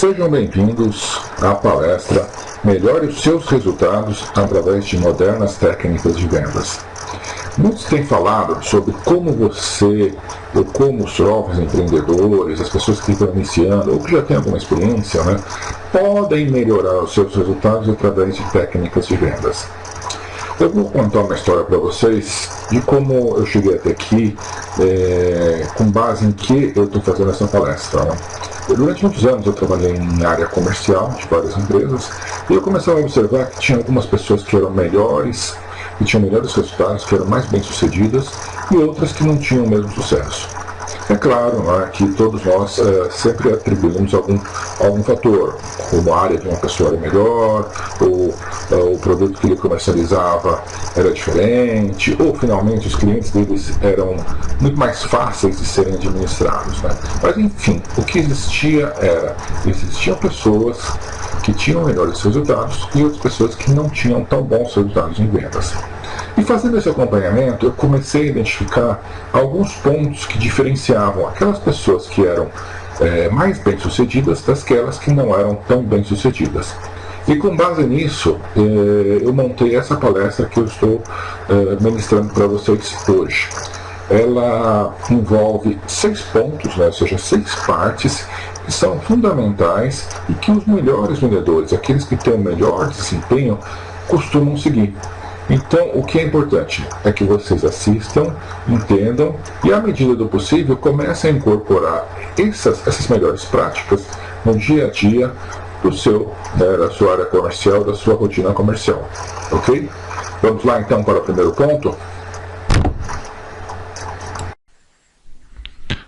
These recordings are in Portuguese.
Sejam bem-vindos à palestra Melhore os seus resultados através de modernas técnicas de vendas. Muitos têm falado sobre como você, ou como os jovens empreendedores, as pessoas que estão iniciando, ou que já têm alguma experiência, podem melhorar os seus resultados através de técnicas de vendas. Eu vou contar uma história para vocês de como eu cheguei até aqui, com base em que eu estou fazendo essa palestra. Durante muitos anos eu trabalhei em área comercial de várias empresas e eu comecei a observar que tinha algumas pessoas que eram melhores, que tinham melhores resultados, que eram mais bem-sucedidas e outras que não tinham o mesmo sucesso. É claro que todos nós sempre atribuímos algum fator, como a área de uma pessoa era melhor, ou o produto que ele comercializava era diferente, ou finalmente os clientes deles eram muito mais fáceis de serem administrados. Mas enfim, o que existiam pessoas que tinham melhores resultados e outras pessoas que não tinham tão bons resultados em vendas. E fazendo esse acompanhamento, eu comecei a identificar alguns pontos que diferenciavam aquelas pessoas que eram mais bem-sucedidas daquelas que não eram tão bem-sucedidas. E com base nisso, eu montei essa palestra que eu estou ministrando para vocês hoje. Ela envolve 6 pontos, ou seja, 6 partes que são fundamentais e que os melhores vendedores, aqueles que têm o melhor desempenho, costumam seguir. Então, o que é importante é que vocês assistam, entendam e, à medida do possível, comecem a incorporar essas melhores práticas no dia a dia da sua área comercial, da sua rotina comercial. Ok? Vamos lá, então, para o primeiro ponto?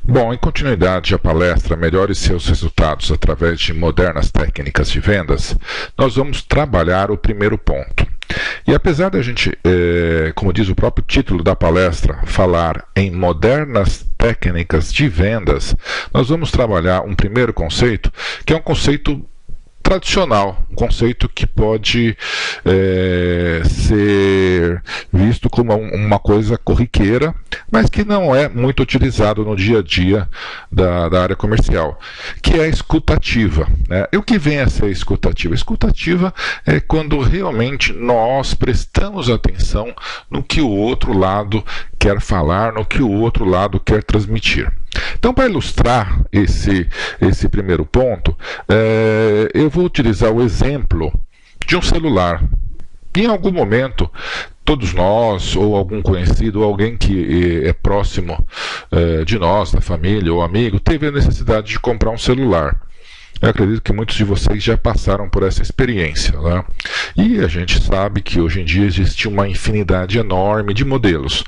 Bom, em continuidade à palestra Melhore seus resultados através de modernas técnicas de vendas, nós vamos trabalhar o primeiro ponto. E apesar da gente, como diz o próprio título da palestra, falar em modernas técnicas de vendas, nós vamos trabalhar um primeiro conceito, que é um conceito tradicional, um conceito que pode ser visto como uma coisa corriqueira, mas que não é muito utilizado no dia a dia da área comercial, que é a escutativa. E o que vem a ser a escutativa? A escutativa é quando realmente nós prestamos atenção no que o outro lado quer falar, no que o outro lado quer transmitir. Então, para ilustrar esse primeiro ponto, eu vou utilizar o exemplo de um celular. Em algum momento, todos nós, ou algum conhecido, ou alguém que é próximo de nós, da família ou amigo, teve a necessidade de comprar um celular. Eu acredito que muitos de vocês já passaram por essa experiência, E a gente sabe que hoje em dia existe uma infinidade enorme de modelos.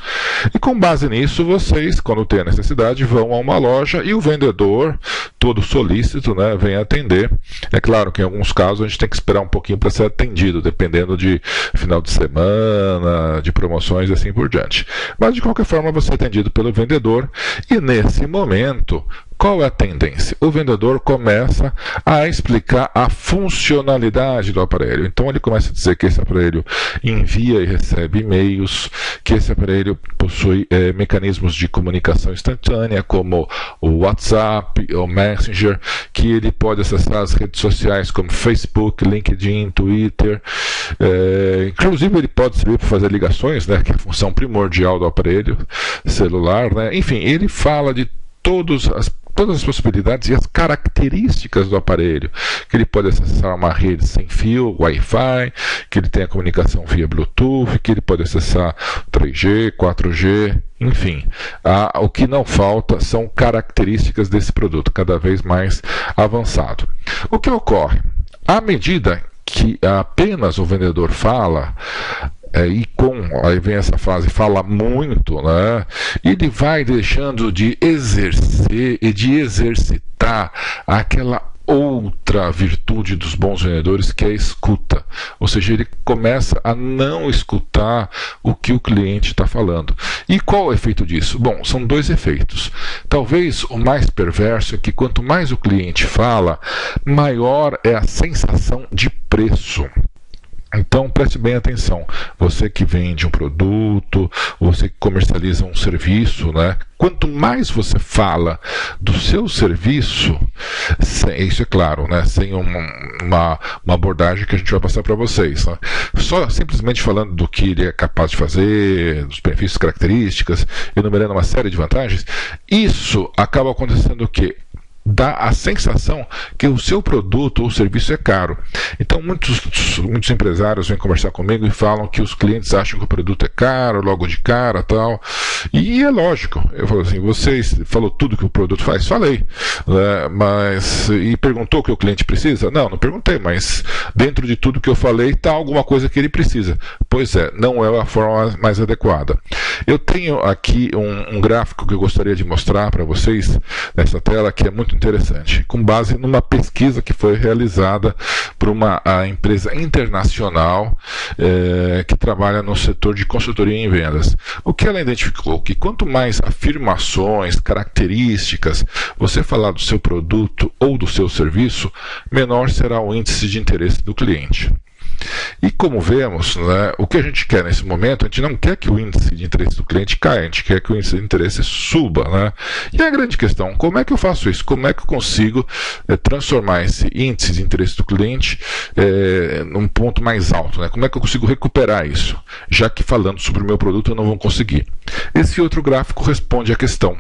E com base nisso, vocês, quando têm a necessidade, vão a uma loja e o vendedor, todo solícito, vem atender. É claro que em alguns casos a gente tem que esperar um pouquinho para ser atendido, dependendo de final de semana, de promoções e assim por diante. Mas de qualquer forma, você é atendido pelo vendedor e nesse momento, qual é a tendência? O vendedor começa a explicar a funcionalidade do aparelho. Então ele começa a dizer que esse aparelho envia e recebe e-mails, que esse aparelho possui mecanismos de comunicação instantânea, como o WhatsApp, o Messenger, que ele pode acessar as redes sociais como Facebook, LinkedIn, Twitter. Inclusive ele pode servir para fazer ligações, que é a função primordial do aparelho celular. Enfim, ele fala de todas as possibilidades e as características do aparelho, que ele pode acessar uma rede sem fio, Wi-Fi, que ele tem a comunicação via Bluetooth, que ele pode acessar 3G, 4G, enfim. O que não falta são características desse produto, cada vez mais avançado. O que ocorre? À medida que apenas o vendedor fala, aí vem essa frase, fala muito, ele vai deixando de exercer e de exercitar aquela outra virtude dos bons vendedores, que é a escuta. Ou seja, ele começa a não escutar o que o cliente está falando. E qual é o efeito disso? Bom, são 2 efeitos. Talvez o mais perverso é que quanto mais o cliente fala, maior é a sensação de preço. Então preste bem atenção, você que vende um produto, você que comercializa um serviço, quanto mais você fala do seu serviço, isso é claro, né? Sem uma abordagem que a gente vai passar para vocês, né? Só simplesmente falando do que ele é capaz de fazer, dos benefícios, características, enumerando uma série de vantagens, isso acaba acontecendo o quê? Dá a sensação que o seu produto ou serviço é caro. Então muitos empresários vêm conversar comigo e falam que os clientes acham que o produto é caro, logo de cara, tal. E é lógico. Eu falo assim, vocês falou tudo que o produto faz? Falei. E perguntou o que o cliente precisa? Não perguntei, mas dentro de tudo que eu falei está alguma coisa que ele precisa. Pois é, não é a forma mais adequada. Eu tenho aqui um gráfico que eu gostaria de mostrar para vocês nessa tela, que é muito interessante, com base numa pesquisa que foi realizada por uma empresa internacional que trabalha no setor de consultoria em vendas. O que ela identificou? Que quanto mais afirmações, características você falar do seu produto ou do seu serviço, menor será o índice de interesse do cliente. E como vemos, né, o que a gente quer nesse momento, a gente não quer que o índice de interesse do cliente caia, a gente quer que o índice de interesse suba, né? E a grande questão, como é que eu faço isso? Como é que eu consigo transformar esse índice de interesse do cliente num ponto mais alto, né? Como é que eu consigo recuperar isso? Já que falando sobre o meu produto eu não vou conseguir. Esse outro gráfico responde à questão.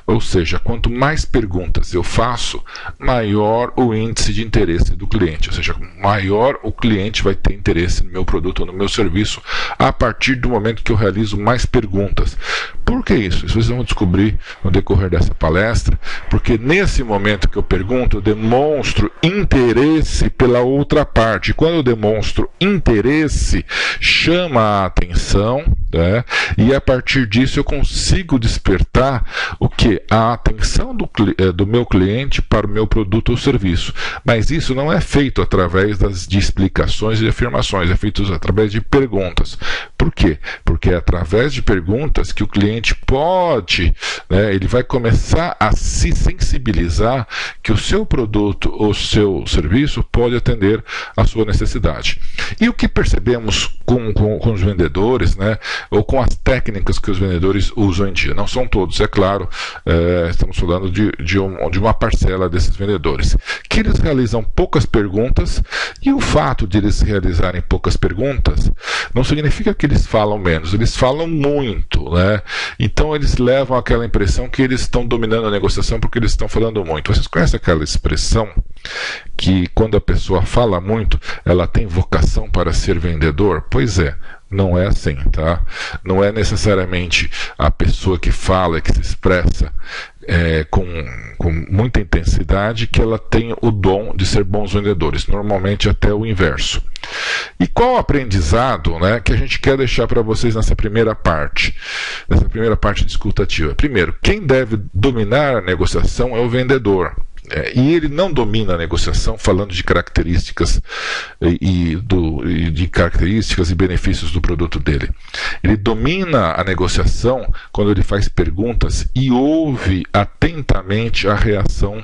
Ou seja, quanto mais perguntas eu faço, maior o índice de interesse do cliente. Ou seja, maior o cliente vai ter interesse no meu produto ou no meu serviço a partir do momento que eu realizo mais perguntas. Por que isso? Isso vocês vão descobrir no decorrer dessa palestra, porque nesse momento que eu pergunto, eu demonstro interesse pela outra parte. Quando eu demonstro interesse, chama a atenção, né? E a partir disso eu consigo despertar o que? A atenção do meu cliente para o meu produto ou serviço. Mas isso não é feito através de explicações e afirmações, é feito através de perguntas. Por quê? Porque é através de perguntas que o cliente pode, né, ele vai começar a se sensibilizar que o seu produto ou seu serviço pode atender a sua necessidade. E o que percebemos com os vendedores, né, ou com as técnicas que os vendedores usam em dia? Não são todos, é claro, estamos falando de uma parcela desses vendedores, que eles realizam poucas perguntas, e o fato de eles realizarem poucas perguntas não significa que eles falam menos, eles falam muito, né? Então eles levam aquela impressão que eles estão dominando a negociação porque eles estão falando muito. Vocês conhecem aquela expressão que quando a pessoa fala muito, ela tem vocação para ser vendedor? Pois é. Não é assim, tá? Não é necessariamente a pessoa que fala e que se expressa com muita intensidade que ela tem o dom de ser bons vendedores. Normalmente até o inverso. E qual o aprendizado, né, que a gente quer deixar para vocês nessa primeira parte discutativa? Primeiro, quem deve dominar a negociação é o vendedor. E ele não domina a negociação falando de características de características e benefícios do produto dele. Ele domina a negociação quando ele faz perguntas e ouve atentamente a reação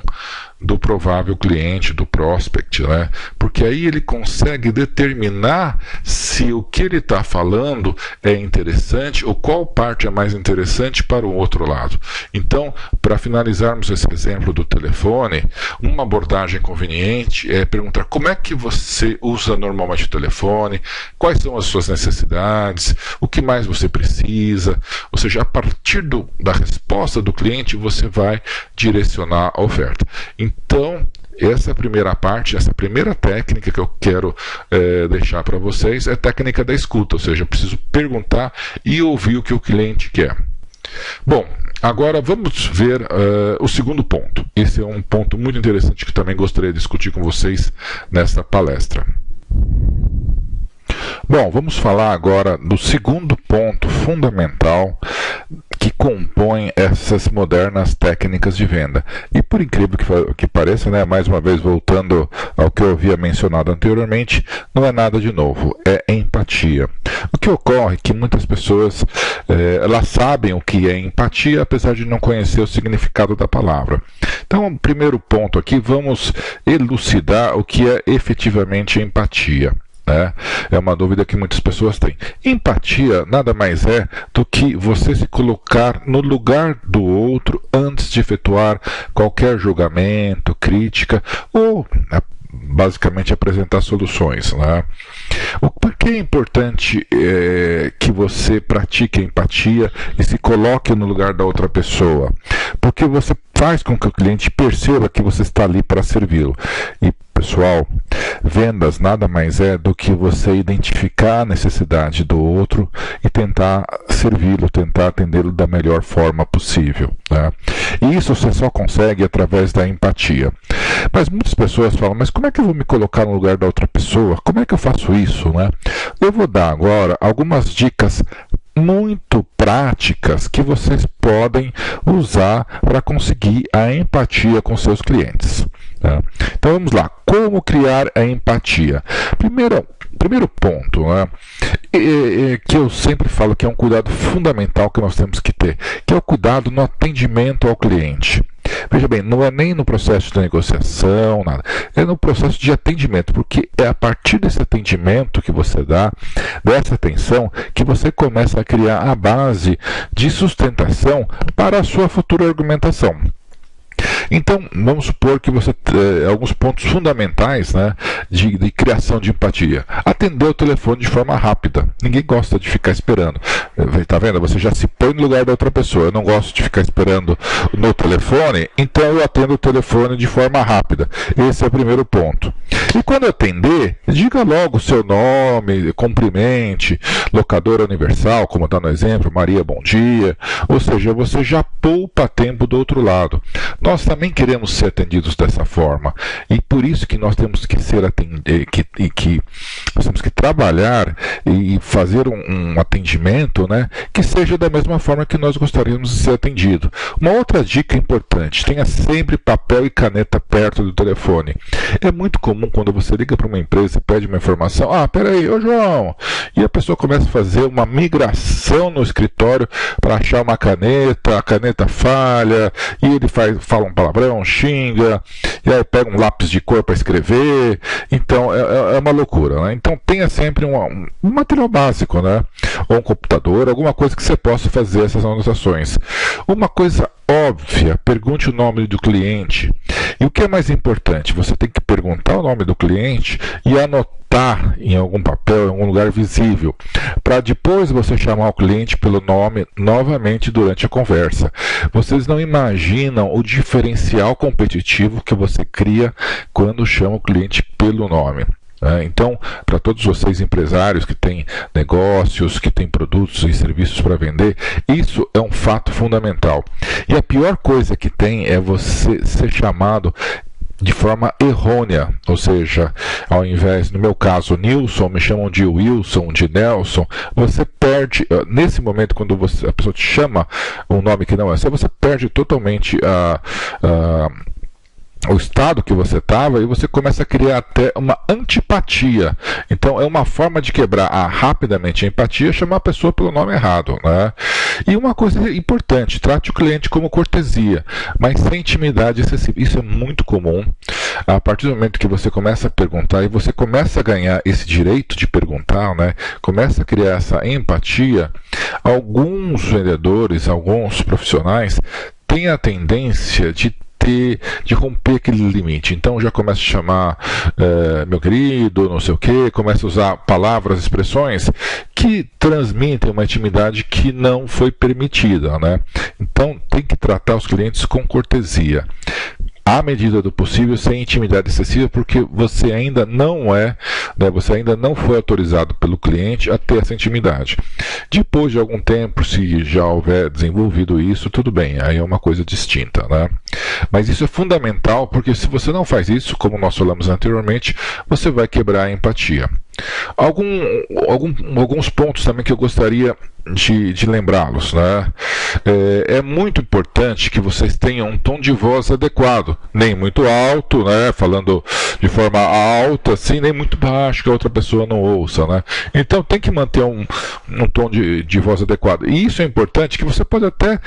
do provável cliente, do prospect, né? Porque aí ele consegue determinar se o que ele está falando é interessante ou qual parte é mais interessante para o outro lado. Então, para finalizarmos esse exemplo do telefone, uma abordagem conveniente é perguntar como é que você usa normalmente o telefone, quais são as suas necessidades, o que mais você precisa, ou seja, a partir da resposta do cliente você vai direcionar a oferta. Então, essa primeira parte, essa primeira técnica que eu quero deixar para vocês é a técnica da escuta, ou seja, eu preciso perguntar e ouvir o que o cliente quer. Bom, agora vamos ver o segundo ponto. Esse é um ponto muito interessante que também gostaria de discutir com vocês nesta palestra. Bom, vamos falar agora do segundo ponto fundamental que compõe essas modernas técnicas de venda. E por incrível que pareça, né, mais uma vez voltando ao que eu havia mencionado anteriormente, não é nada de novo, é empatia. O que ocorre é que muitas pessoas elas sabem o que é empatia, apesar de não conhecer o significado da palavra. Então, o primeiro ponto aqui, vamos elucidar o que é efetivamente empatia. né? É uma dúvida que muitas pessoas têm. Empatia nada mais é do que você se colocar no lugar do outro antes de efetuar qualquer julgamento, crítica ou basicamente apresentar soluções, né? Por que é importante que você pratique a empatia e se coloque no lugar da outra pessoa? Porque você faz com que o cliente perceba que você está ali para servi-lo. E, pessoal, vendas nada mais é do que você identificar a necessidade do outro e tentar servi-lo, tentar atendê-lo da melhor forma possível, né? E isso você só consegue através da empatia. Mas muitas pessoas falam, mas como é que eu vou me colocar no lugar da outra pessoa? Como é que eu faço isso, né? Eu vou dar agora algumas dicas muito práticas que vocês podem usar para conseguir a empatia com seus clientes, tá? Então vamos lá, como criar a empatia? Primeiro ponto, né, que eu sempre falo que é um cuidado fundamental que nós temos que ter, que é o cuidado no atendimento ao cliente. Veja bem, não é nem no processo de negociação, nada. É no processo de atendimento, porque é a partir desse atendimento que você dá, dessa atenção, que você começa a criar a base de sustentação para a sua futura argumentação. Então, vamos supor que você alguns pontos fundamentais, né, de criação de empatia. Atender o telefone de forma rápida. Ninguém gosta de ficar esperando. Está vendo? Você já se põe no lugar da outra pessoa. Eu não gosto de ficar esperando no telefone, então eu atendo o telefone de forma rápida. Esse é o primeiro ponto. E quando atender, diga logo o seu nome, cumprimente, locadora universal, como está no exemplo, Maria, bom dia. Ou seja, você já poupa tempo do outro lado. Nós também queremos ser atendidos dessa forma, e por isso que nós temos que ser nós temos que trabalhar e fazer um atendimento, né, que seja da mesma forma que nós gostaríamos de ser atendido. Uma outra dica importante: tenha sempre papel e caneta perto do telefone. É muito comum quando você liga para uma empresa e pede uma informação, peraí, ô João, e a pessoa começa a fazer uma migração no escritório para achar uma caneta, a caneta falha, e ele fala um palavrão, xinga, e aí pega um lápis de cor para escrever. Então é uma loucura, né? Então tenha sempre um material básico, né? Ou um computador, alguma coisa que você possa fazer essas anotações. Uma coisa óbvia, pergunte o nome do cliente. E o que é mais importante? Você tem que perguntar o nome do cliente e anotar em algum papel, em algum lugar visível, para depois você chamar o cliente pelo nome novamente durante a conversa. Vocês não imaginam o diferencial competitivo que você cria quando chama o cliente pelo nome. Então, para todos vocês empresários que têm negócios, que têm produtos e serviços para vender, isso é um fato fundamental. E a pior coisa que tem é você ser chamado de forma errônea, ou seja, ao invés, no meu caso, Nilson, me chamam de Wilson, de Nelson. Você perde, nesse momento, quando a pessoa te chama um nome que não é seu, você perde totalmente o estado que você estava, e você começa a criar até uma antipatia. Então é uma forma de quebrar rapidamente a empatia, chamar a pessoa pelo nome errado, né? E uma coisa importante: trate o cliente como cortesia, mas sem intimidade excessiva. Isso é muito comum. A partir do momento que você começa a perguntar e você começa a ganhar esse direito de perguntar, né? Começa a criar essa empatia, alguns vendedores, alguns profissionais têm a tendência de romper aquele limite. Então já começa a chamar meu querido, não sei o que, começa a usar palavras, expressões que transmitem uma intimidade que não foi permitida, né? Então tem que tratar os clientes com cortesia, à medida do possível, sem intimidade excessiva, porque você ainda não você ainda não foi autorizado pelo cliente a ter essa intimidade. Depois de algum tempo, se já houver desenvolvido isso, tudo bem, aí é uma coisa distinta, né? Mas isso é fundamental, porque se você não faz isso, como nós falamos anteriormente, você vai quebrar a empatia. Alguns pontos também que eu gostaria de lembrá-los, né? É muito importante que vocês tenham um tom de voz adequado, nem muito alto, né? Falando de forma alta, assim, nem muito baixo, que a outra pessoa não ouça, né? Então tem que manter um tom de voz adequado. E isso é importante, que você pode até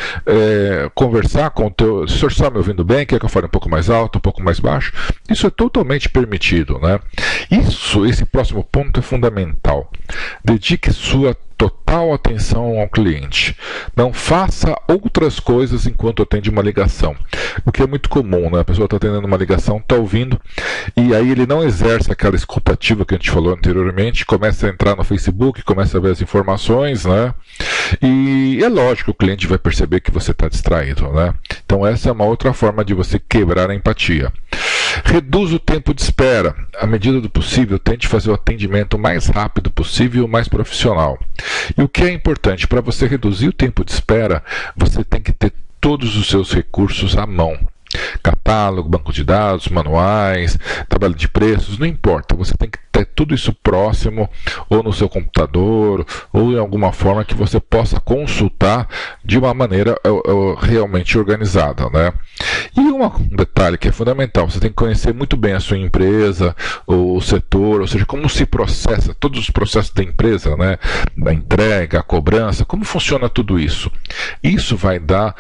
conversar com o teu... Se o senhor está me ouvindo bem, quer que eu fale um pouco mais alto, um pouco mais baixo? Isso é totalmente permitido, né? Esse próximo ponto é fundamental. Dedique sua total atenção ao cliente. Não faça outras coisas enquanto atende uma ligação. O que é muito comum, né? A pessoa está atendendo uma ligação, está ouvindo, e aí ele não exerce aquela escutativa que a gente falou anteriormente, começa a entrar no Facebook, começa a ver as informações, né? E é lógico que o cliente vai perceber que você está distraído, né? Então essa é uma outra forma de você quebrar a empatia. Reduz o tempo de espera. À medida do possível, tente fazer o atendimento o mais rápido possível e o mais profissional. E o que é importante, para você reduzir o tempo de espera, você tem que ter todos os seus recursos à mão. Catálogo, banco de dados, manuais, tabela de preços, não importa, você tem que ter tudo isso próximo, ou no seu computador, ou em alguma forma que você possa consultar de uma maneira realmente organizada, né? E um detalhe que é fundamental, você tem que conhecer muito bem a sua empresa, o setor, ou seja, como se processa, todos os processos da empresa, né? Da entrega, a cobrança, como funciona tudo isso. Isso vai dar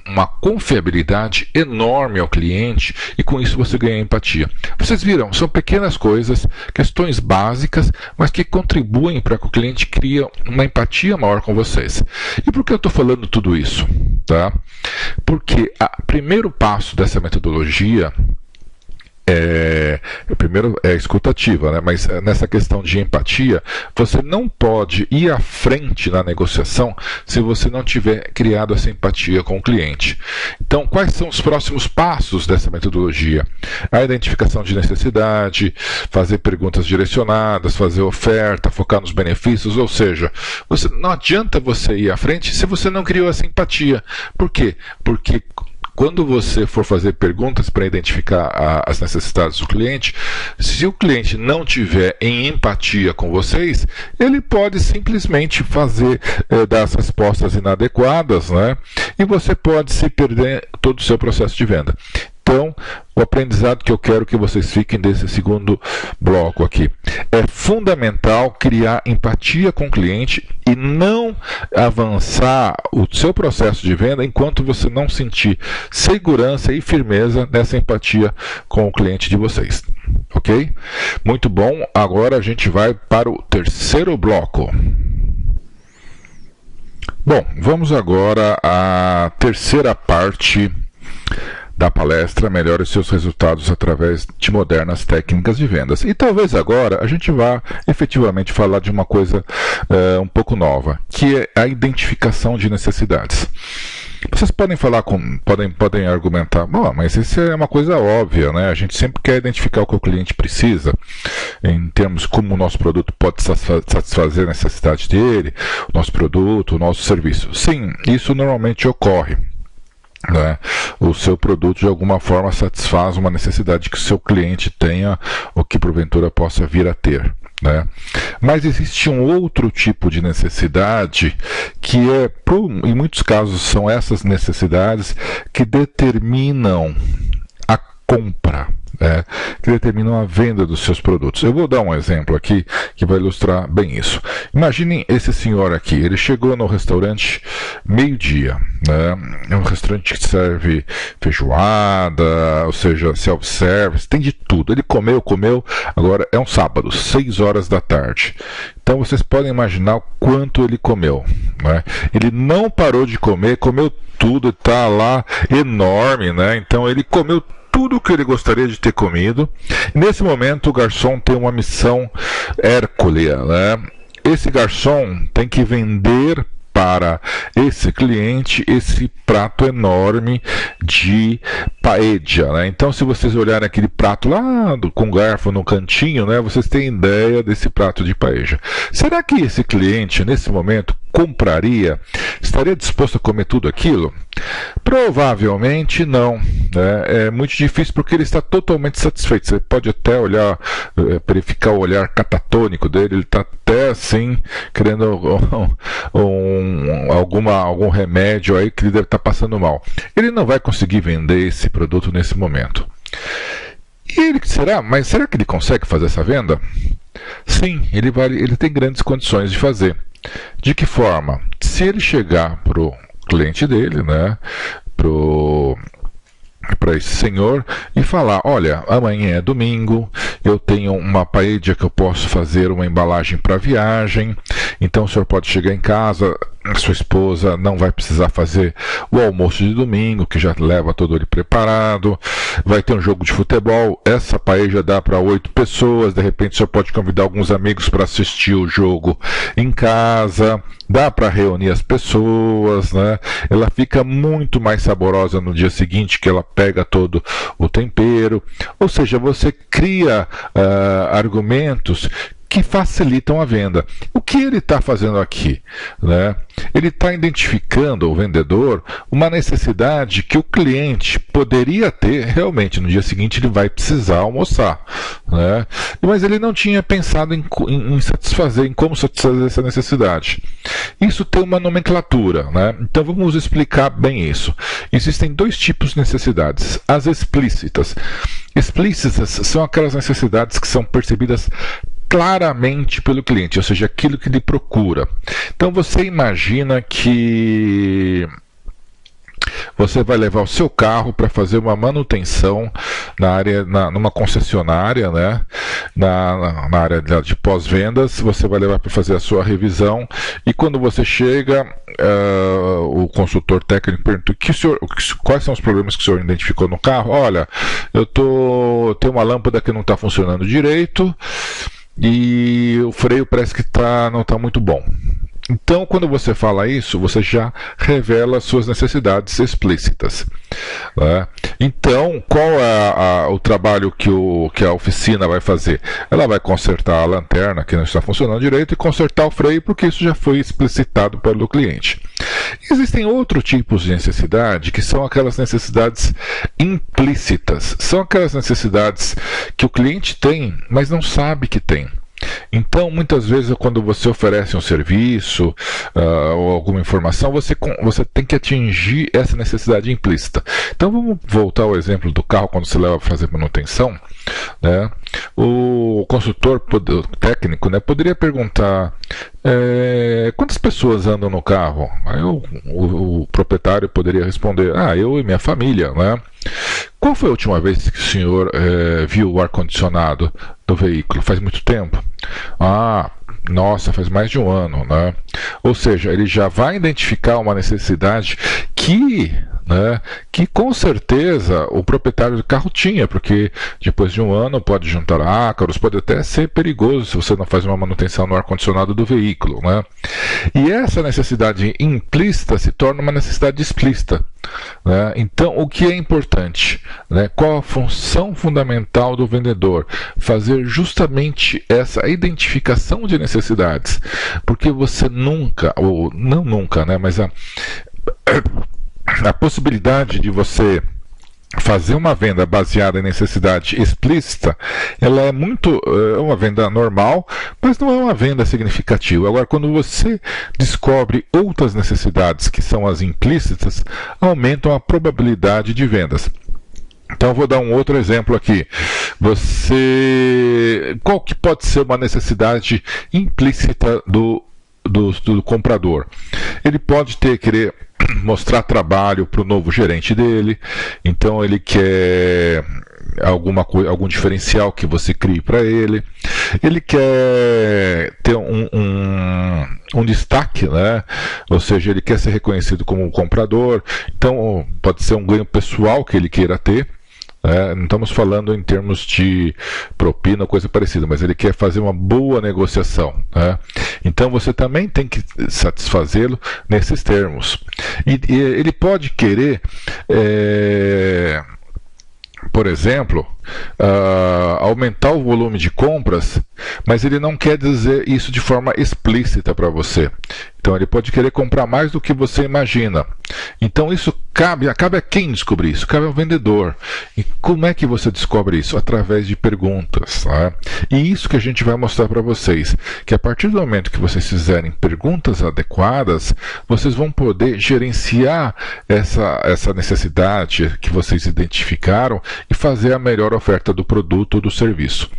uma confiabilidade enorme ao cliente e com isso você ganha empatia. Vocês viram, são pequenas coisas, questões básicas, mas que contribuem para que o cliente crie uma empatia maior com vocês. E por que eu estou falando tudo isso? Tá? Porque o primeiro passo dessa metodologia primeiro é escutativa, né? Mas nessa questão de empatia, você não pode ir à frente na negociação se você não tiver criado essa empatia com o cliente. Então, quais são os próximos passos dessa metodologia? A identificação de necessidade, fazer perguntas direcionadas, fazer oferta, focar nos benefícios, ou seja, não adianta você ir à frente se você não criou essa empatia. Por quê? Porque quando você for fazer perguntas para identificar as necessidades do cliente, se o cliente não tiver em empatia com vocês, ele pode simplesmente dar as respostas inadequadas, né? E você pode se perder todo o seu processo de venda. Então, o aprendizado que eu quero que vocês fiquem desse segundo bloco aqui. É fundamental criar empatia com o cliente e não avançar o seu processo de venda enquanto você não sentir segurança e firmeza nessa empatia com o cliente de vocês. Ok? Muito bom. Agora a gente vai para o terceiro bloco. Bom, vamos agora à terceira parte da palestra Melhore seus resultados através de modernas técnicas de vendas. E talvez agora a gente vá efetivamente falar de uma coisa um pouco nova, que é a identificação de necessidades. Vocês podem falar, podem argumentar, bom, mas isso é uma coisa óbvia, né? A gente sempre quer identificar o que o cliente precisa, em termos como o nosso produto pode satisfazer a necessidade dele, o nosso produto, o nosso serviço. Sim, isso normalmente ocorre. Né? O seu produto de alguma forma satisfaz uma necessidade que o seu cliente tenha ou que porventura possa vir a ter, né? Mas existe um outro tipo de necessidade que em muitos casos são essas necessidades que determinam a compra, que determinam a venda dos seus produtos. Eu vou dar um exemplo aqui que vai ilustrar bem isso. Imaginem esse senhor aqui, ele chegou no restaurante meio-dia, né? É um restaurante que serve feijoada, ou seja, self-service, tem de tudo. Ele comeu, agora é um sábado, 6 horas da tarde. Então vocês podem imaginar o quanto ele comeu, né? Ele não parou de comer, comeu tudo, está lá enorme, né? Então ele comeu tudo o que ele gostaria de ter comido. Nesse momento o garçom tem uma missão hérculea, né? Esse garçom tem que vender para esse cliente esse prato enorme de paella, né? Então, se vocês olharem aquele prato lá com garfo no cantinho, né, vocês têm ideia desse prato de paella. Será que esse cliente, nesse momento, estaria disposto a comer tudo aquilo? Provavelmente não, né? É muito difícil porque ele está totalmente satisfeito. Você pode até olhar, verificar o olhar catatônico dele, ele está até assim querendo algum remédio aí que ele deve estar passando mal. Ele não vai conseguir vender esse produto nesse momento. E Mas será que ele consegue fazer essa venda? Sim, ele tem grandes condições de fazer. De que forma? Se ele chegar para o cliente dele, né, para esse senhor, e falar: olha, amanhã é domingo, eu tenho uma paella que eu posso fazer uma embalagem para viagem, então o senhor pode chegar em casa, sua esposa não vai precisar fazer o almoço de domingo, que já leva todo ele preparado, vai ter um jogo de futebol, essa paella dá para 8 pessoas, de repente o senhor pode convidar alguns amigos para assistir o jogo em casa, dá para reunir as pessoas, né? Ela fica muito mais saborosa no dia seguinte, que ela pega todo o tempero, ou seja, você cria argumentos que facilitam a venda. O que ele está fazendo aqui, né? Ele está identificando, o vendedor, uma necessidade que o cliente poderia ter. Realmente no dia seguinte ele vai precisar almoçar, né? Mas ele não tinha pensado em como satisfazer essa necessidade. Isso tem uma nomenclatura, né? Então vamos explicar bem isso. Existem 2 tipos de necessidades: as explícitas. Explícitas são aquelas necessidades que são percebidas claramente pelo cliente, ou seja, aquilo que ele procura. Então você imagina que você vai levar o seu carro para fazer uma manutenção numa concessionária, né? na área de pós-vendas. Você vai levar para fazer a sua revisão, e quando você chega, o consultor técnico pergunta: quais são os problemas que o senhor identificou no carro? Olha, tenho uma lâmpada que não está funcionando direito, e o freio parece que não está muito bom. Então, quando você fala isso, você já revela suas necessidades explícitas, né? Então, qual é o trabalho que a oficina vai fazer? Ela vai consertar a lanterna que não está funcionando direito e consertar o freio, porque isso já foi explicitado pelo cliente. Existem outros tipos de necessidade, que são aquelas necessidades implícitas. São aquelas necessidades que o cliente tem, mas não sabe que tem. Então, muitas vezes, quando você oferece um serviço ou alguma informação, você tem que atingir essa necessidade implícita. Então, vamos voltar ao exemplo do carro. Quando você leva para fazer manutenção, né, o consultor técnico, né, poderia perguntar: quantas pessoas andam no carro? Aí o proprietário poderia responder: eu e minha família, né? Qual foi a última vez que o senhor viu o ar-condicionado do veículo? Faz muito tempo? Nossa, faz mais de um ano, né? Ou seja, ele já vai identificar uma necessidade que com certeza o proprietário do carro tinha, porque depois de um ano pode juntar ácaros, pode até ser perigoso se você não faz uma manutenção no ar-condicionado do veículo, né? E essa necessidade implícita se torna uma necessidade explícita, né? Então, o que é importante, né? Qual a função fundamental do vendedor? Fazer justamente essa identificação de necessidades, porque você nunca, ou não nunca, né? Mas a possibilidade de você fazer uma venda baseada em necessidade explícita, ela é uma venda normal, mas não é uma venda significativa. Agora, quando você descobre outras necessidades, que são as implícitas, aumentam a probabilidade de vendas. Então, eu vou dar um outro exemplo aqui. Qual que pode ser uma necessidade implícita do comprador? Ele pode querer mostrar trabalho para o novo gerente dele, então ele quer algum diferencial que você crie para ele. Ele quer ter um destaque, né? Ou seja, ele quer ser reconhecido como um comprador. Então, pode ser um ganho pessoal que ele queira ter. Não estamos falando em termos de propina ou coisa parecida, mas ele quer fazer uma boa negociação, né? Então você também tem que satisfazê-lo nesses termos. E ele pode querer, por exemplo, aumentar o volume de compras, mas ele não quer dizer isso de forma explícita para você. Então ele pode querer comprar mais do que você imagina. Então isso cabe a quem descobrir isso? Cabe ao vendedor. E como é que você descobre isso? Através de perguntas, né? E isso que a gente vai mostrar para vocês, que a partir do momento que vocês fizerem perguntas adequadas, vocês vão poder gerenciar essa necessidade que vocês identificaram e fazer a melhor a oferta do produto ou do serviço.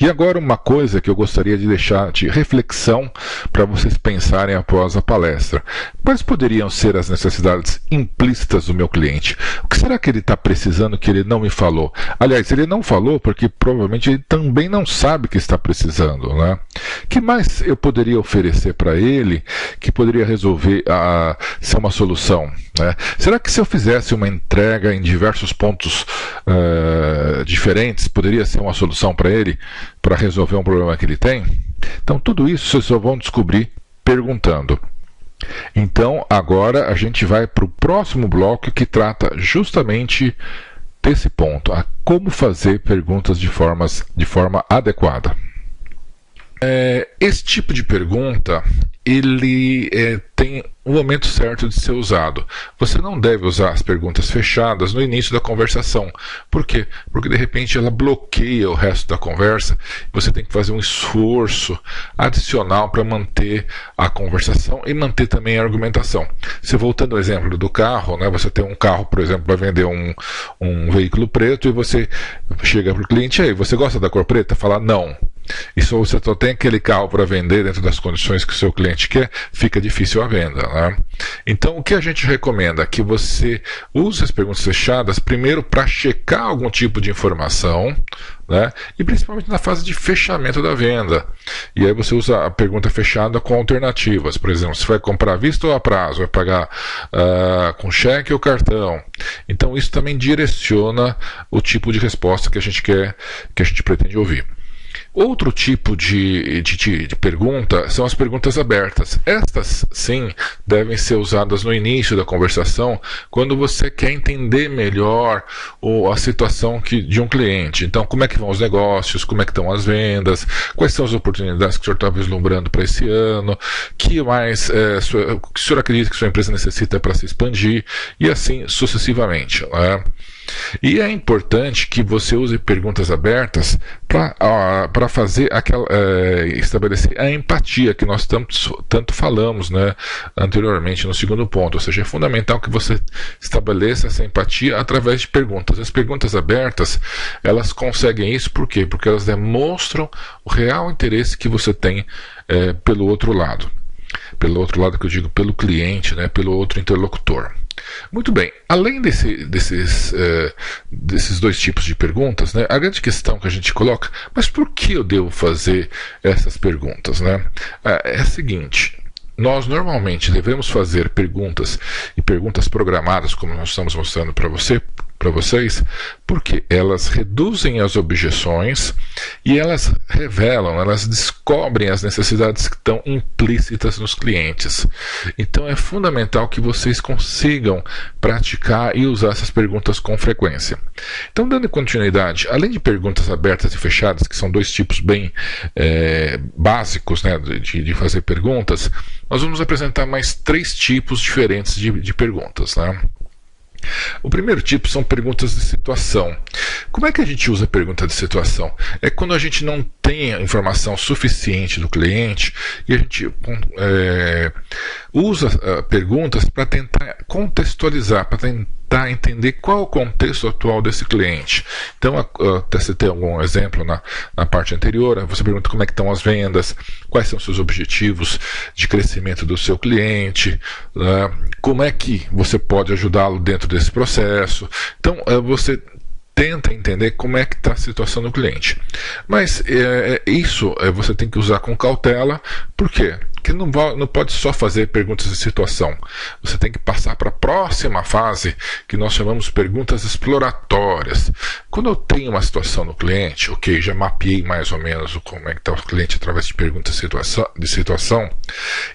E agora uma coisa que eu gostaria de deixar de reflexão para vocês pensarem após a palestra. Quais poderiam ser as necessidades implícitas do meu cliente? O que será que ele está precisando que ele não me falou? Aliás, ele não falou porque provavelmente ele também não sabe que está precisando, né? Que mais eu poderia oferecer para ele que poderia resolver ser uma solução, né? Será que se eu fizesse uma entrega em diversos pontos diferentes, poderia ser uma solução para ele, para resolver um problema que ele tem? Então tudo isso vocês só vão descobrir perguntando. Então agora a gente vai para o próximo bloco que trata justamente desse ponto, a como fazer perguntas de forma adequada. Esse tipo de pergunta, ele tem um momento certo de ser usado. Você não deve usar as perguntas fechadas no início da conversação. Por quê? Porque de repente ela bloqueia o resto da conversa. Você tem que fazer um esforço adicional para manter a conversação e manter também a argumentação. Se voltando ao exemplo do carro, né, você tem um carro, por exemplo, vai vender um veículo preto e você chega para o cliente, aí, você gosta da cor preta? Fala não. E se você só tem aquele carro para vender dentro das condições que o seu cliente quer, fica difícil a venda, né? Então o que a gente recomenda é que você use as perguntas fechadas primeiro para checar algum tipo de informação, né? E principalmente na fase de fechamento da venda. E aí você usa a pergunta fechada com alternativas. Por exemplo, você vai comprar à vista ou a prazo? Vai pagar com cheque ou cartão? Então isso também direciona o tipo de resposta que a gente quer, que a gente pretende ouvir. Outro tipo de pergunta são as perguntas abertas. Estas, sim, devem ser usadas no início da conversação, quando você quer entender melhor a situação de um cliente. Então, como é que vão os negócios, como é que estão as vendas, quais são as oportunidades que o senhor está vislumbrando para esse ano, que mais o que o senhor acredita que sua empresa necessita para se expandir, e assim sucessivamente, né? E é importante que você use perguntas abertas para fazer estabelecer a empatia que nós tanto falamos, né, anteriormente no segundo ponto. Ou seja, é fundamental que você estabeleça essa empatia através de perguntas. As perguntas abertas, elas conseguem isso por quê? Porque elas demonstram o real interesse que você tem pelo outro lado. Pelo outro lado que eu digo, pelo cliente, né, pelo outro interlocutor. Muito bem, além desses dois tipos de perguntas, né, a grande questão que a gente coloca, mas por que eu devo fazer essas perguntas, né? É a seguinte: nós normalmente devemos fazer perguntas e perguntas programadas, como nós estamos mostrando para vocês, porque elas reduzem as objeções e elas revelam, elas descobrem as necessidades que estão implícitas nos clientes. Então é fundamental que vocês consigam praticar e usar essas perguntas com frequência. Então, dando continuidade, além de perguntas abertas e fechadas, que são dois tipos bem básicos, né, de fazer perguntas, nós vamos apresentar mais 3 tipos diferentes de perguntas, né? O primeiro tipo são perguntas de situação. Como é que a gente usa a pergunta de situação? É quando a gente não tem a informação suficiente do cliente e a gente usa perguntas para tentar contextualizar, para tentar entender qual o contexto atual desse cliente. Então, até citei algum exemplo na parte anterior. Você pergunta como é que estão as vendas, quais são os seus objetivos de crescimento do seu cliente, como é que você pode ajudá-lo dentro desse processo. Então, você tenta entender como é que está a situação do cliente. Mas isso você tem que usar com cautela. Por quê? Porque não pode só fazer perguntas de situação. Você tem que passar para a próxima fase, que nós chamamos de perguntas exploratórias. Quando eu tenho uma situação no cliente, ok, já mapeei mais ou menos como é que está o cliente através de perguntas de situação,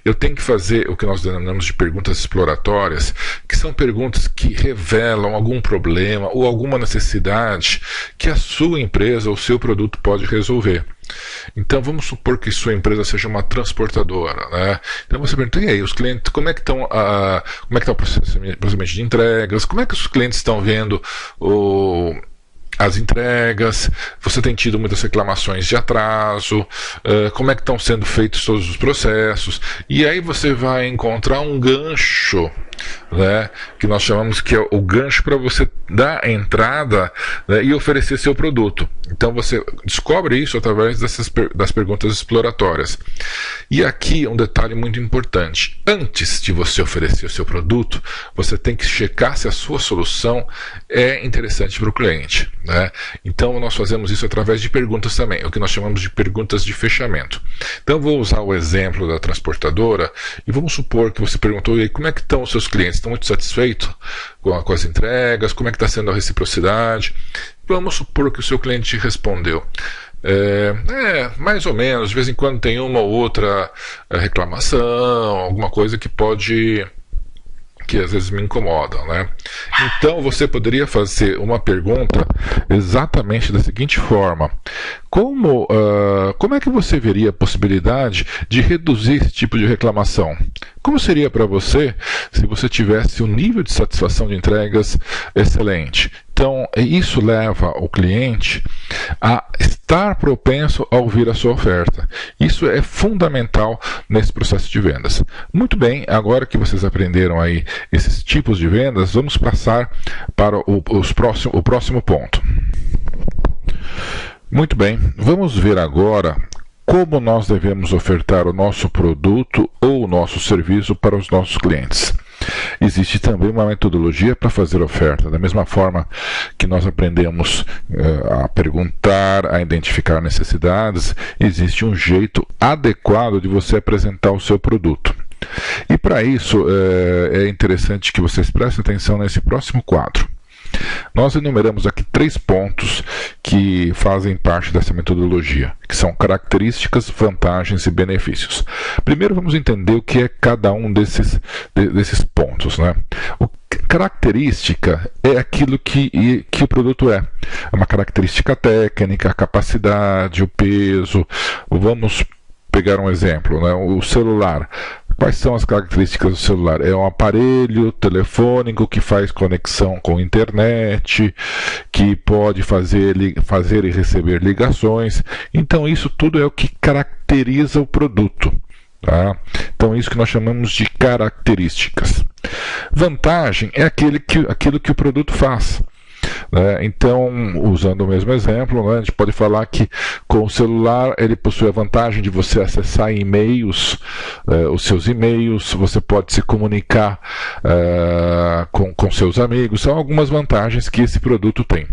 eu tenho que fazer o que nós denominamos de perguntas exploratórias, que são perguntas que revelam algum problema ou alguma necessidade que a sua empresa ou seu produto pode resolver. Então vamos supor que sua empresa seja uma transportadora, né? Então você pergunta, e aí, os clientes, como é que estão o processamento de entregas, como é que os clientes estão vendo as entregas, você tem tido muitas reclamações de atraso, como é que estão sendo feitos todos os processos, e aí você vai encontrar um gancho né, que nós chamamos que é o gancho para você dar a entrada, né, e oferecer seu produto. Então você descobre isso através das perguntas exploratórias. E aqui um detalhe muito importante: antes de você oferecer o seu produto, você tem que checar se a sua solução é interessante para o cliente, né? Então nós fazemos isso através de perguntas também, o que nós chamamos de perguntas de fechamento. Então vou usar o exemplo da transportadora e vamos supor que você perguntou: e aí, como é que estão os seus clientes? Estão muito satisfeitos com as entregas? Como é que está sendo a reciprocidade? Vamos supor que o seu cliente respondeu: mais ou menos, de vez em quando tem uma ou outra reclamação, alguma coisa que às vezes me incomoda, né? Então você poderia fazer uma pergunta exatamente da seguinte forma: como é que você veria a possibilidade de reduzir esse tipo de reclamação? Como seria para você se você tivesse um nível de satisfação de entregas excelente? Então, isso leva o cliente a estar propenso a ouvir a sua oferta. Isso é fundamental nesse processo de vendas. Muito bem, agora que vocês aprenderam aí esses tipos de vendas, vamos passar para o próximo ponto. Muito bem, vamos ver agora como nós devemos ofertar o nosso produto ou o nosso serviço para os nossos clientes. Existe também uma metodologia para fazer oferta. Da mesma forma que nós aprendemos a perguntar, a identificar necessidades, existe um jeito adequado de você apresentar o seu produto. E para isso é interessante que vocês prestem atenção nesse próximo quadro. Nós enumeramos aqui 3 pontos que fazem parte dessa metodologia, que são características, vantagens e benefícios. Primeiro vamos entender o que é cada um desses pontos, né? Característica é aquilo que o produto é. É uma característica técnica, a capacidade, o peso. Vamos pegar um exemplo, né? O celular. Quais são as características do celular? É um aparelho telefônico que faz conexão com a internet, que pode fazer e receber ligações. Então isso tudo é o que caracteriza o produto. Tá? Então isso que nós chamamos de características. Vantagem é aquilo que o produto faz. Então, usando o mesmo exemplo, a gente pode falar que com o celular ele possui a vantagem de você acessar e-mails, os seus e-mails, você pode se comunicar com seus amigos. São algumas vantagens que esse produto tem.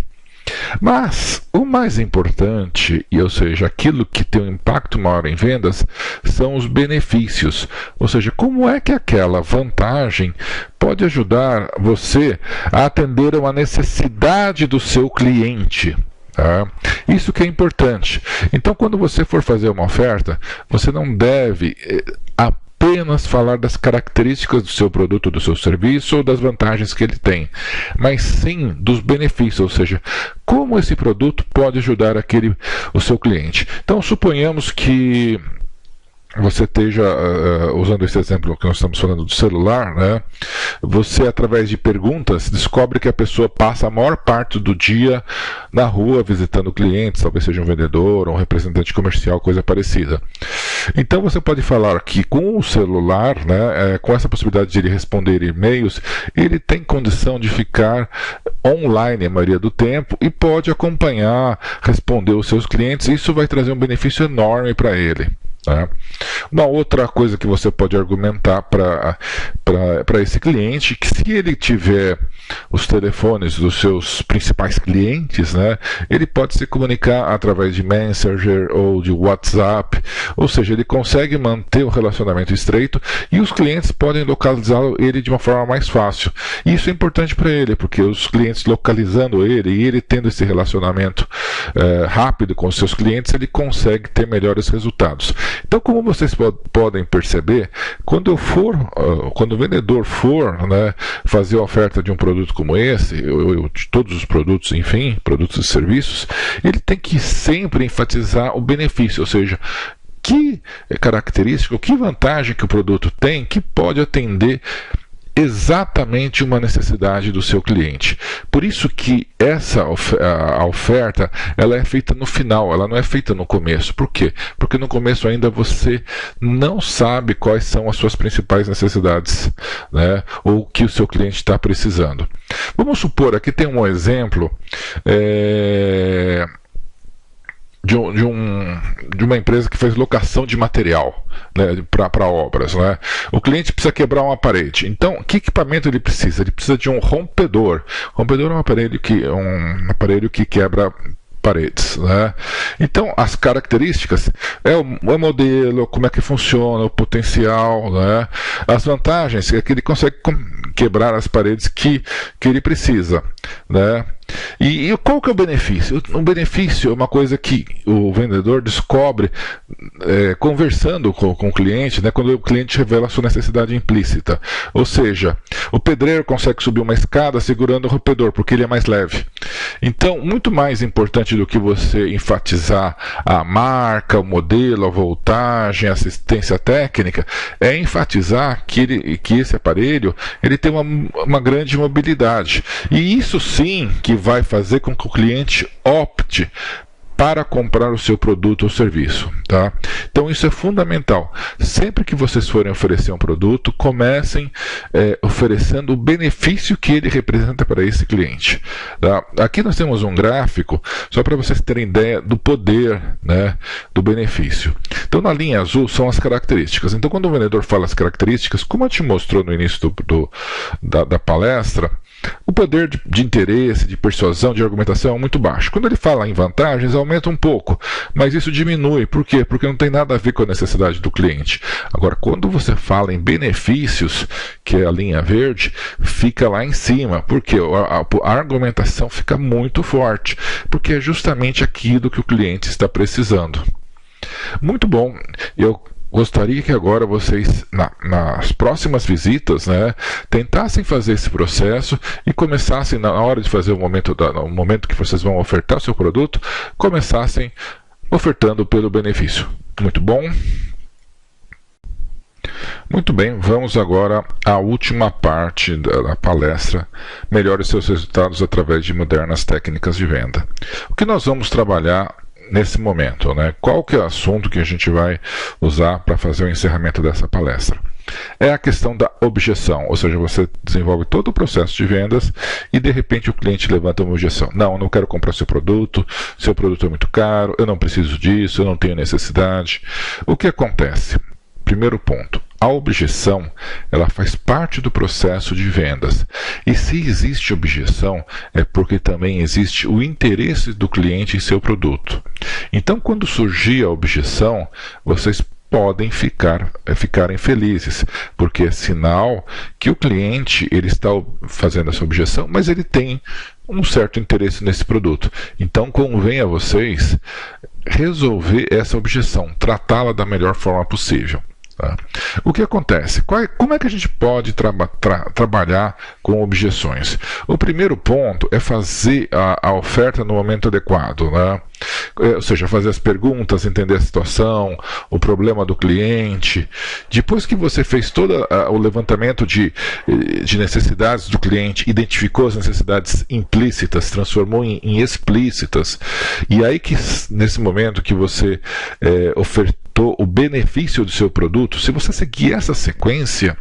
Mas o mais importante, ou seja, aquilo que tem um impacto maior em vendas, são os benefícios. Ou seja, como é que aquela vantagem pode ajudar você a atender a uma necessidade do seu cliente. Tá? Isso que é importante. Então, quando você for fazer uma oferta, você não deve apenas falar das características do seu produto, do seu serviço ou das vantagens que ele tem, mas sim dos benefícios, ou seja, como esse produto pode ajudar o seu cliente. Então, suponhamos que você esteja usando esse exemplo que nós estamos falando do celular, né? Você, através de perguntas, descobre que a pessoa passa a maior parte do dia na rua visitando clientes, talvez seja um vendedor ou um representante comercial, coisa parecida. Então você pode falar que com o celular, né, com essa possibilidade de ele responder e-mails, ele tem condição de ficar online a maioria do tempo e pode acompanhar, responder os seus clientes. Isso vai trazer um benefício enorme para ele. Tá? Uma outra coisa que você pode argumentar para esse cliente, que se ele tiver os telefones dos seus principais clientes, né, ele pode se comunicar através de Messenger ou de WhatsApp, ou seja, ele consegue manter um relacionamento estreito e os clientes podem localizar ele de uma forma mais fácil. E isso é importante para ele, porque os clientes localizando ele e ele tendo esse relacionamento rápido com os seus clientes, ele consegue ter melhores resultados. Então, como vocês podem perceber, quando o vendedor for, né, fazer a oferta de um produto como esse, ou de todos os produtos, enfim, produtos e serviços, ele tem que sempre enfatizar o benefício, ou seja, que característica, que vantagem que o produto tem que pode atender exatamente uma necessidade do seu cliente. Por isso que a oferta ela é feita no final, ela não é feita no começo. Por quê? Porque no começo ainda você não sabe quais são as suas principais necessidades, né? Ou o que o seu cliente está precisando. Vamos supor, aqui tem um exemplo de uma empresa que faz locação de material, né, para obras, né? O cliente precisa quebrar uma parede. Então, que equipamento ele precisa? Ele precisa de um rompedor. Rompedor é um aparelho que quebra paredes, né? Então, as características é o modelo, como é que funciona, o potencial, né? As vantagens é que ele consegue quebrar as paredes que ele precisa, né? E qual que é o benefício? O benefício é uma coisa que o vendedor descobre conversando com o cliente, né, quando o cliente revela a sua necessidade implícita. Ou seja, o pedreiro consegue subir uma escada segurando o rompedor, porque ele é mais leve. Então, muito mais importante do que você enfatizar a marca, o modelo, a voltagem, a assistência técnica, é enfatizar que esse aparelho ele tem uma grande mobilidade. E isso sim que vai fazer com que o cliente opte para comprar o seu produto ou serviço, tá? Então isso é fundamental. Sempre que vocês forem oferecer um produto, comecem oferecendo o benefício que ele representa para esse cliente, tá? Aqui nós temos um gráfico só para vocês terem ideia do poder, né, do benefício. Então na linha azul são as características. Então quando o vendedor fala as características, como a gente mostrou no início da palestra, o poder de interesse, de persuasão, de argumentação é muito baixo. Quando ele fala em vantagens, aumenta um pouco, mas isso diminui. Por quê? Porque não tem nada a ver com a necessidade do cliente. Agora, quando você fala em benefícios, que é a linha verde, fica lá em cima, porque a argumentação fica muito forte, porque é justamente aquilo que o cliente está precisando. Muito bom. Eu gostaria que agora vocês, nas próximas visitas, né, tentassem fazer esse processo e começassem, na hora de fazer no momento que vocês vão ofertar o seu produto, começassem ofertando pelo benefício. Muito bom? Muito bem, vamos agora à última parte da palestra, melhore seus resultados através de modernas técnicas de venda. O que nós vamos trabalhar nesse momento, né? Qual que é o assunto que a gente vai usar para fazer o encerramento dessa palestra? É a questão da objeção, ou seja, você desenvolve todo o processo de vendas e de repente o cliente levanta uma objeção. Não, eu não quero comprar seu produto é muito caro, eu não preciso disso, eu não tenho necessidade. O que acontece? Primeiro ponto, a objeção ela faz parte do processo de vendas. E se existe objeção, é porque também existe o interesse do cliente em seu produto. Então, quando surgir a objeção, vocês podem ficarem felizes, porque é sinal que o cliente ele está fazendo essa objeção, mas ele tem um certo interesse nesse produto. Então, convém a vocês resolver essa objeção, tratá-la da melhor forma possível. Tá? O que acontece? Como é que a gente pode trabalhar com objeções? O primeiro ponto é fazer a oferta no momento adequado, né? Ou seja, fazer as perguntas, entender a situação, o problema do cliente. Depois que você fez todo o levantamento de necessidades do cliente, identificou as necessidades implícitas, transformou em explícitas, e aí que nesse momento que você ofertou o benefício do seu produto, se você seguir essa sequência,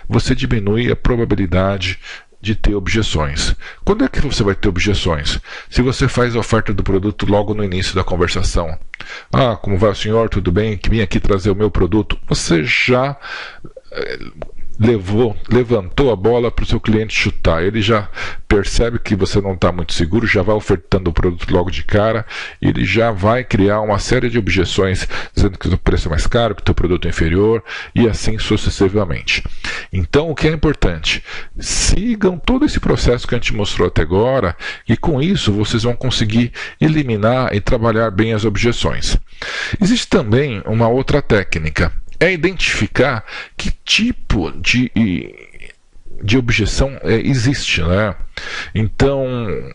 você diminui a probabilidade de ter objeções. Quando é que você vai ter objeções? Se você faz a oferta do produto logo no início da conversação. Ah, como vai o senhor? Tudo bem? Que vim aqui trazer o meu produto. Você já levantou a bola para o seu cliente chutar. Ele já percebe que você não está muito seguro, já vai ofertando o produto logo de cara, ele já vai criar uma série de objeções dizendo que o preço é mais caro, que o teu produto é inferior e assim sucessivamente. Então o que é importante? Sigam todo esse processo que a gente mostrou até agora e com isso vocês vão conseguir eliminar e trabalhar bem as objeções. Existe também uma outra técnica, é identificar que tipo de objeção existe, né? Então,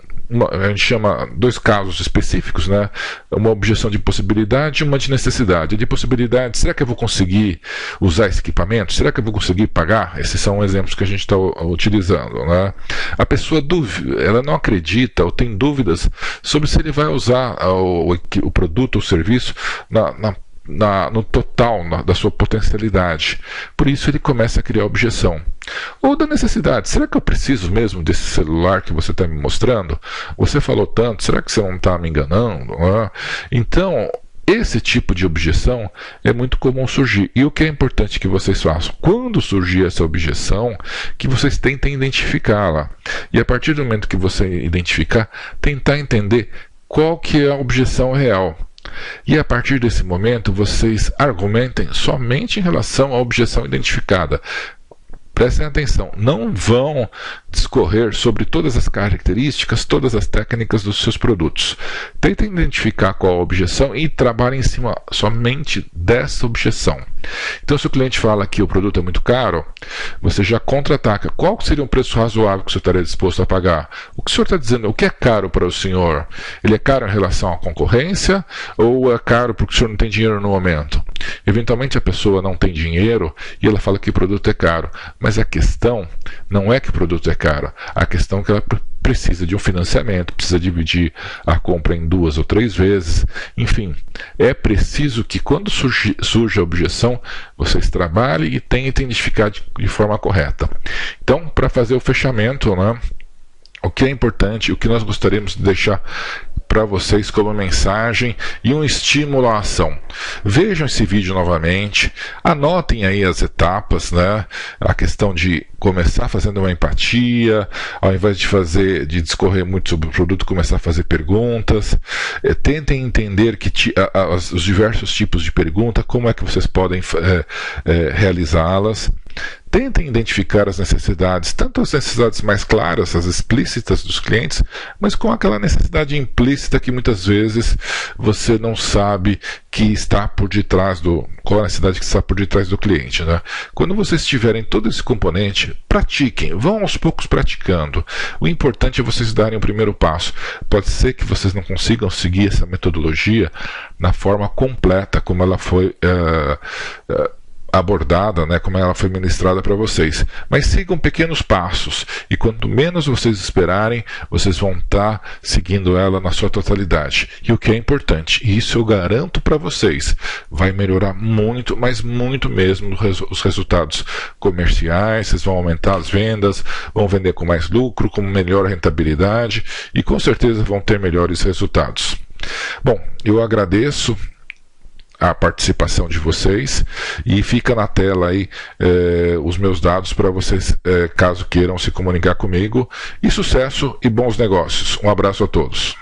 a gente chama dois casos específicos, né? Uma objeção de possibilidade e uma de necessidade. De possibilidade, será que eu vou conseguir usar esse equipamento? Será que eu vou conseguir pagar? Esses são exemplos que a gente está utilizando, né? A pessoa ela não acredita ou tem dúvidas sobre se ele vai usar o produto ou serviço no total da sua potencialidade. Por isso ele começa a criar objeção. Ou da necessidade, será que eu preciso mesmo desse celular que você está me mostrando? Você falou tanto, será que você não está me enganando? Então, esse tipo de objeção é muito comum surgir. E o que é importante que vocês façam? Quando surgir essa objeção, que vocês tentem identificá-la. E a partir do momento que você identificar, tentar entender qual que é a objeção real. E a partir desse momento, vocês argumentem somente em relação à objeção identificada. Prestem atenção, não vão discorrer sobre todas as características, todas as técnicas dos seus produtos. Tentem identificar qual a objeção e trabalhem em cima somente dessa objeção. Então, se o cliente fala que o produto é muito caro, você já contra-ataca. Qual seria um preço razoável que o senhor estaria disposto a pagar? O que o senhor está dizendo? O que é caro para o senhor? Ele é caro em relação à concorrência ou é caro porque o senhor não tem dinheiro no momento? Eventualmente a pessoa não tem dinheiro e ela fala que o produto é caro. Mas a questão não é que o produto é caro. A questão é que ela precisa de um financiamento, precisa dividir a compra em 2 ou 3 vezes. Enfim, é preciso que quando surge a objeção, vocês trabalhem e tentem identificar de forma correta. Então, para fazer o fechamento, né, o que é importante, o que nós gostaríamos de deixar para vocês como mensagem e um estímulo à ação. Vejam esse vídeo novamente, anotem aí as etapas, né? A questão de começar fazendo uma empatia, ao invés de discorrer muito sobre o produto, começar a fazer perguntas. Tentem entender os diversos tipos de pergunta, como é que vocês podem realizá-las. Tentem identificar as necessidades, tanto as necessidades mais claras, as explícitas dos clientes, mas com aquela necessidade implícita que muitas vezes você não sabe que está por detrás qual a necessidade que está por detrás do cliente, né? Quando vocês tiverem todo esse componente, pratiquem, vão aos poucos praticando. O importante é vocês darem o primeiro passo. Pode ser que vocês não consigam seguir essa metodologia na forma completa como ela foi abordada, né, como ela foi ministrada para vocês. Mas sigam pequenos passos e quanto menos vocês esperarem, vocês vão estar seguindo ela na sua totalidade. E o que é importante, e isso eu garanto para vocês, vai melhorar muito, mas muito mesmo os resultados comerciais. Vocês vão aumentar as vendas, vão vender com mais lucro, com melhor rentabilidade e com certeza vão ter melhores resultados. Bom, eu agradeço a participação de vocês e fica na tela aí os meus dados para vocês, caso queiram se comunicar comigo. E sucesso e bons negócios. Um abraço a todos.